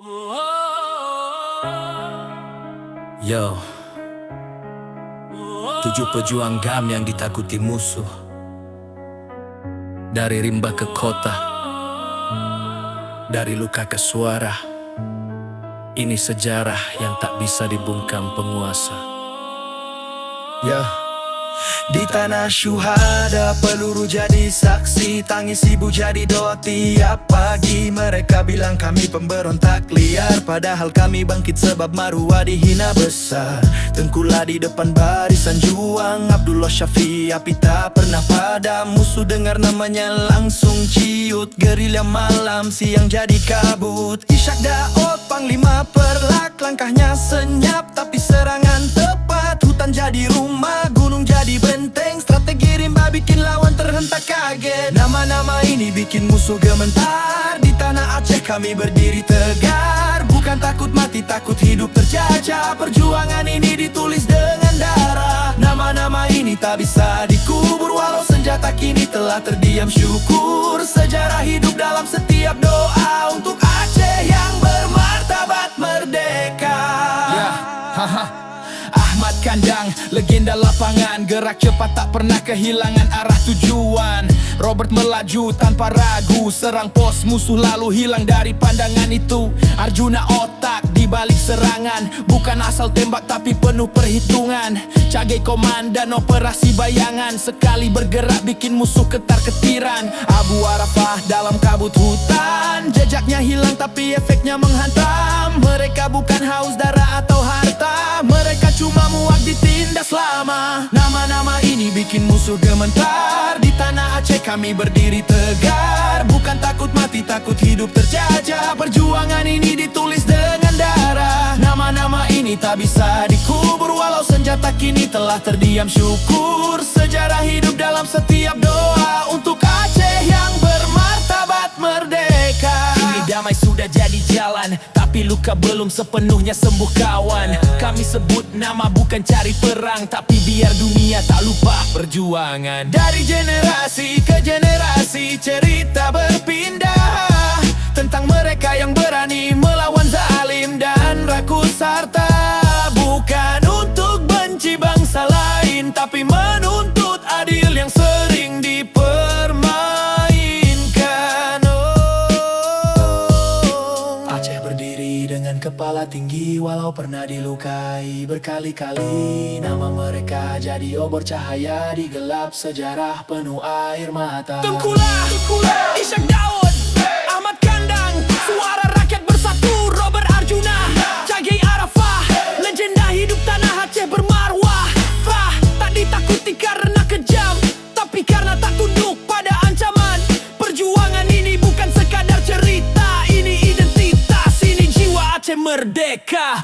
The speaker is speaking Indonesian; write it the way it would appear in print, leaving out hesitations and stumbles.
Yo, 7 pejuang GAM yang ditakuti musuh. Dari rimba ke kota, dari luka ke suara. Ini sejarah yang tak bisa dibungkam penguasa. Di tanah syuhada peluru jadi saksi, tangis ibu jadi doa tiap pagi. Mereka bilang kami pemberontak liar, padahal kami bangkit sebab Marwah dihina besar. Tengkulah di depan barisan juang, Abdullah Syafi'i api tak pernah padam. Musuh dengar namanya langsung ciut, gerilya malam siang jadi kabut. Ishak Daud panglima perlak, langkahnya senyap tapi serangan tepat. Hutan jadi rumah, gunung jadi benteng, strategi rimba bikin lawan terhentak kaget. Nama-nama ini bikin musuh gementar. Di tanah Aceh kami berdiri tegar, bukan takut mati, takut hidup terjajah. Perjuangan ini ditulis dengan darah. Nama-nama ini tak bisa dikubur, walau senjata kini telah terdiam. Syukur sejarah hidup dalam setiap doa untuk Aceh yang bermartabat merdeka. Ahmad Kandang, legenda lapangan, gerak cepat tak pernah kehilangan arah tujuan. Robert melaju tanpa ragu, serang pos musuh lalu hilang dari pandangan itu. Arjuna otak di balik serangan, bukan asal tembak tapi penuh perhitungan. Cagai komandan operasi bayangan, sekali bergerak bikin musuh ketar-ketiran. Abu Arafah dalam kabut hutan, jejaknya hilang tapi efeknya menghantam. Mereka bukan haus darah atau harta, mereka cuma muak ditindas lama. Nama-nama ini bikin musuh gementar. Di tanah Aceh kami berdiri tegar, bukan takut mati, takut hidup terjajah. Perjuangan ini ditulis dengan darah. Nama-nama ini tak bisa dikubur, walau senjata kini telah terdiam. Syukur sejarah hidup dalam setiap doa untuk Aceh yang bermartabat merdeka. Kini damai sudah jadi jalan, tapi luka belum sepenuhnya sembuh kawan. Kami sebut nama bukan cari perang, tapi biar dunia tak lupa perjuangan. Dari generasi ke generasi cerita berpindah tentang mereka yang berani melawan zalim dan rakus harta. Bukan untuk benci bangsa lain, tapi menuntut adil yang sering dipermainkan. Aceh berdiri dengan kepala tinggi, walau pernah dilukai berkali-kali. Nama mereka jadi obor cahaya di gelap sejarah penuh air mata. Tengkulah, Ishak Daud, Ahmad Kandang, suara rakyat bersatu. Robert Arjuna, Cagai Arafah, legenda hidup tanah Aceh bermarwah. Tak ditakuti karena kejam, tapi karena tak tunduk pada ancaman. Perjuangan ini bukan sekadar cerita, ini identitas, ini jiwa Aceh merdeka.